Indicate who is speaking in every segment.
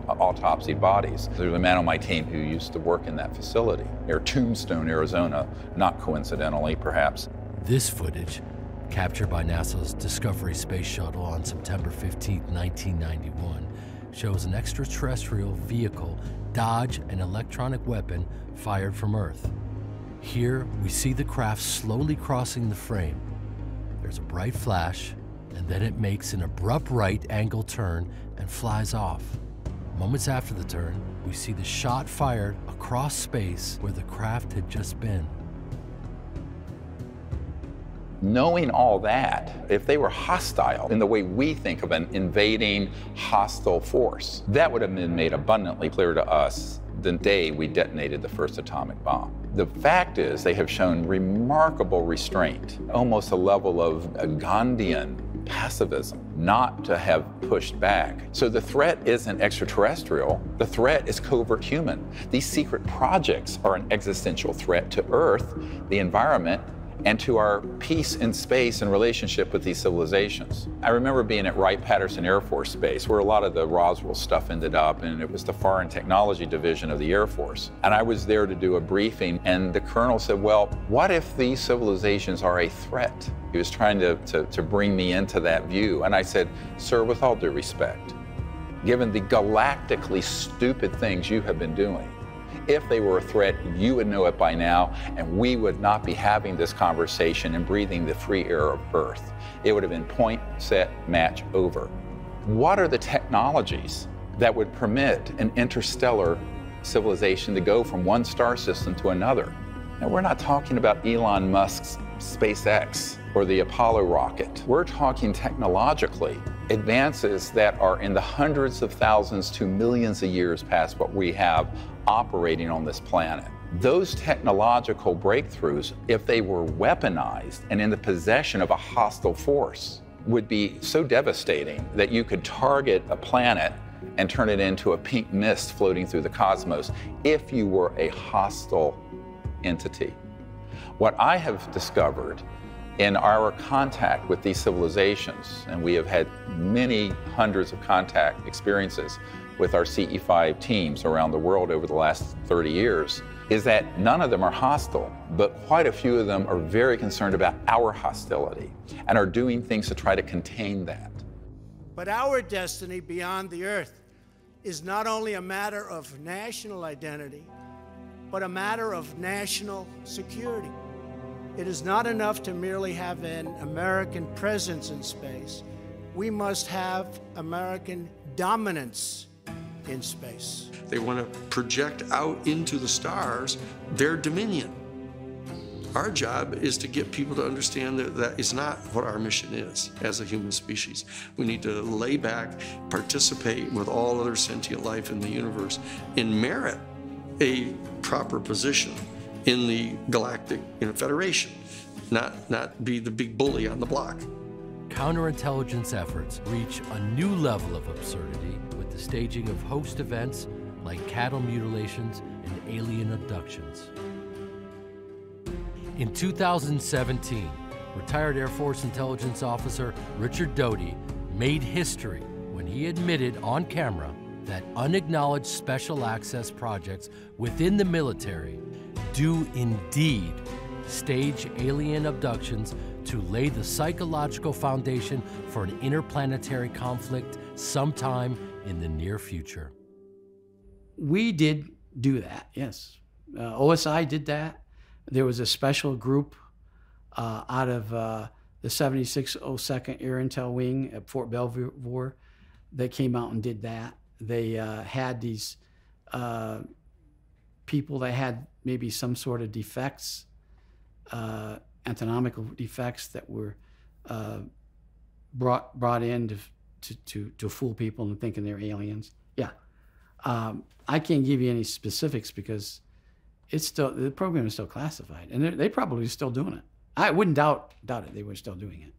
Speaker 1: autopsy bodies. There's a man on my team who used to work in that facility near Tombstone, Arizona, not coincidentally, perhaps.
Speaker 2: This footage, captured by NASA's Discovery Space Shuttle on September 15, 1991, shows an extraterrestrial vehicle dodge an electronic weapon fired from Earth. Here, we see the craft slowly crossing the frame. There's a bright flash, and then it makes an abrupt right-angle turn and flies off. Moments after the turn, we see the shot fired across space where the craft had just been.
Speaker 1: Knowing all that, if they were hostile in the way we think of an invading hostile force, that would have been made abundantly clear to us the day we detonated the first atomic bomb. The fact is they have shown remarkable restraint, almost a level of a Gandhian passivism, not to have pushed back. So the threat isn't extraterrestrial, the threat is covert human. These secret projects are an existential threat to Earth, the environment, and to our peace in space and relationship with these civilizations. I remember being at Wright-Patterson Air Force Base, where a lot of the Roswell stuff ended up, and it was the Foreign Technology Division of the Air Force. And I was there to do a briefing, and the colonel said, well, what if these civilizations are a threat? He was trying to bring me into that view. And I said, sir, with all due respect, given the galactically stupid things you have been doing, if they were a threat, you would know it by now, and we would not be having this conversation and breathing the free air of Earth. It would have been point, set, match, over. What are the technologies that would permit an interstellar civilization to go from one star system to another? Now, we're not talking about Elon Musk's SpaceX or the Apollo rocket. We're talking technologically advances that are in the hundreds of thousands to millions of years past what we have operating on this planet. Those technological breakthroughs, if they were weaponized and in the possession of a hostile force, would be so devastating that you could target a planet and turn it into a pink mist floating through the cosmos if you were a hostile entity. What I have discovered in our contact with these civilizations, and we have had many hundreds of contact experiences with our CE5 teams around the world over the last 30 years, is that none of them are hostile, but quite a few of them are very concerned about our hostility and are doing things to try to contain that.
Speaker 3: But our destiny beyond the Earth is not only a matter of national identity, but a matter of national security. It is not enough to merely have an American presence in space. We must have American dominance in space.
Speaker 4: They want to project out into the stars their dominion. Our job is to get people to understand that that is not what our mission is as a human species. We need to lay back, participate with all other sentient life in the universe, and merit a proper position in the galactic federation, not be the big bully on the block.
Speaker 2: Counterintelligence efforts reach a new level of absurdity with the staging of host events like cattle mutilations and alien abductions. In 2017, retired Air Force intelligence officer Richard Doty made history when he admitted on camera that unacknowledged special access projects within the military do indeed stage alien abductions to lay the psychological foundation for an interplanetary conflict sometime in the near future.
Speaker 5: We did do that, yes. OSI did that. There was a special group out of the 7602nd Air Intel Wing at Fort Belvoir that came out and did that. They had these people that had maybe some sort of defects, anatomical defects that were brought in to fool people into thinking they're aliens. Yeah, I can't give you any specifics because it's still, the program is still classified, and they probably still doing it. I wouldn't doubt it. They were still doing it.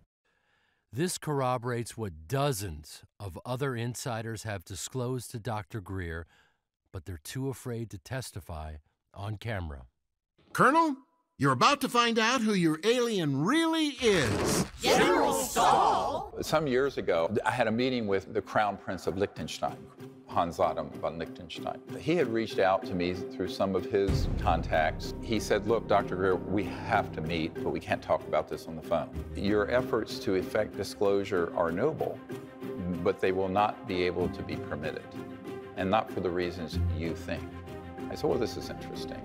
Speaker 2: This corroborates what dozens of other insiders have disclosed to Dr. Greer, but they're too afraid to testify on camera.
Speaker 6: Colonel, you're about to find out who your alien really is.
Speaker 7: General Saul?
Speaker 1: Some years ago, I had a meeting with the Crown Prince of Liechtenstein, Hans Adam von Liechtenstein. He had reached out to me through some of his contacts. He said, look, Dr. Greer, we have to meet, but we can't talk about this on the phone. Your efforts to effect disclosure are noble, but they will not be able to be permitted, and not for the reasons you think. I said, well, this is interesting.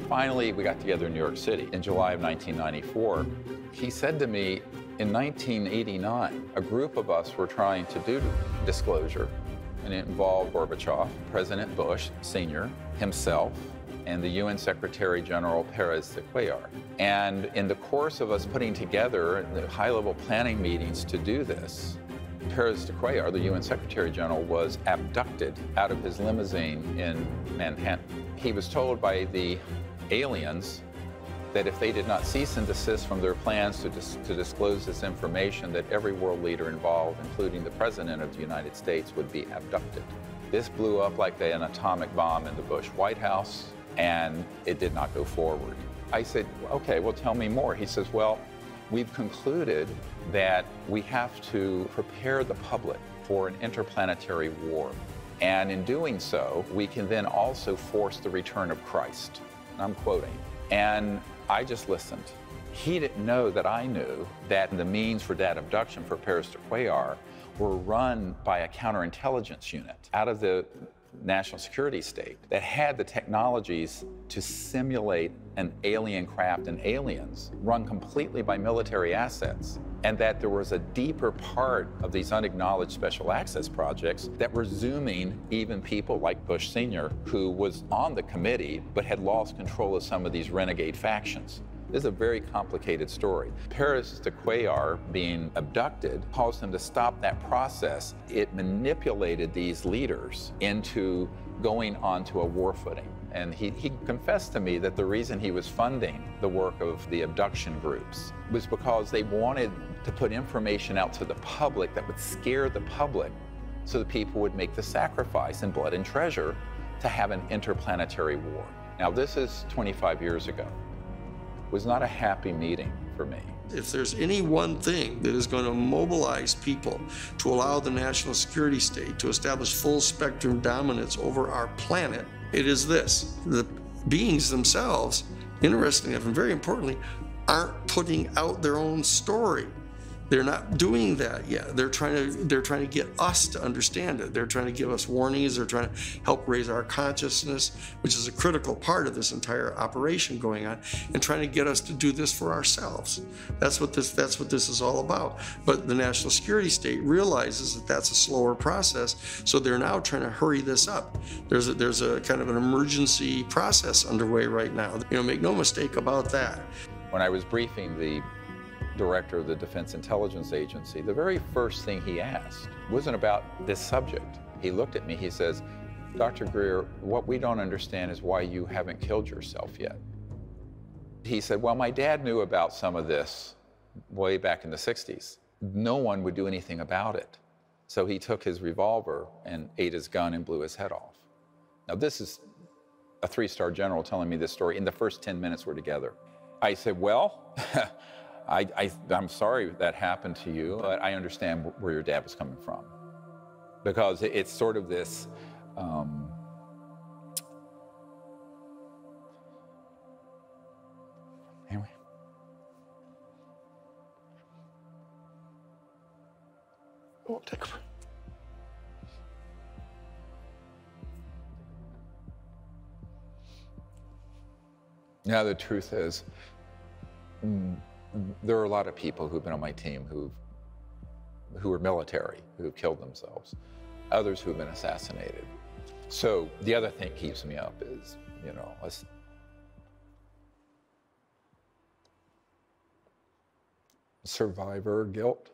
Speaker 1: Finally, we got together in New York City in July of 1994. He said to me, in 1989, a group of us were trying to do disclosure, and it involved Gorbachev, President Bush Sr., himself, and the UN Secretary General Pérez de Cuellar. And in the course of us putting together the high-level planning meetings to do this, Pérez de Cuellar, the UN Secretary General, was abducted out of his limousine in Manhattan. He was told by the aliens that if they did not cease and desist from their plans to disclose this information, that every world leader involved, including the President of the United States, would be abducted. This blew up like an atomic bomb in the Bush White House, and it did not go forward. I said, okay, well, tell me more. He says, well, we've concluded that we have to prepare the public for an interplanetary war. And in doing so, we can then also force the return of Christ. And I'm quoting. And I just listened. He didn't know that I knew that the means for that abduction for Pérez de Cuellar were run by a counterintelligence unit out of the national security state that had the technologies to simulate an alien craft and aliens run completely by military assets, and that there was a deeper part of these unacknowledged special access projects that were zooming even people like Bush Sr., who was on the committee but had lost control of some of these renegade factions. This is a very complicated story. Pérez de Cuellar being abducted caused him to stop that process. It manipulated these leaders into going onto a war footing. And he confessed to me that the reason he was funding the work of the abduction groups was because they wanted to put information out to the public that would scare the public so that people would make the sacrifice in blood and treasure to have an interplanetary war. Now, this is 25 years ago. It was not a happy meeting for me.
Speaker 4: If there's any one thing that is going to mobilize people to allow the national security state to establish full spectrum dominance over our planet, it is this. The beings themselves, interestingly enough and very importantly, aren't putting out their own story. They're not doing that yet. They're trying to get us to understand it. They're trying to give us warnings. They're trying to help raise our consciousness, which is a critical part of this entire operation going on, and trying to get us to do this for ourselves. That's what this is all about. But the national security state realizes that that's a slower process, so they're now trying to hurry this up. There's a kind of an emergency process underway right now. Make no mistake about that.
Speaker 1: When I was briefing the director of the Defense Intelligence Agency, the very first thing he asked wasn't about this subject. He looked at me, he says, Dr. Greer, what we don't understand is why you haven't killed yourself yet. He said, well, my dad knew about some of this way back in the 60s. No one would do anything about it. So he took his revolver and ate his gun and blew his head off. Now, this is a 3-star general telling me this story in the first 10 minutes we're together. I said, well, I'm sorry that happened to you, but I understand where your dad was coming from. Because it's sort of this, anyway. Oh, take a breath. Now, the truth is, there are a lot of people who've been on my team who are military, who've killed themselves, others who've been assassinated. So the other thing that keeps me up is, survivor guilt.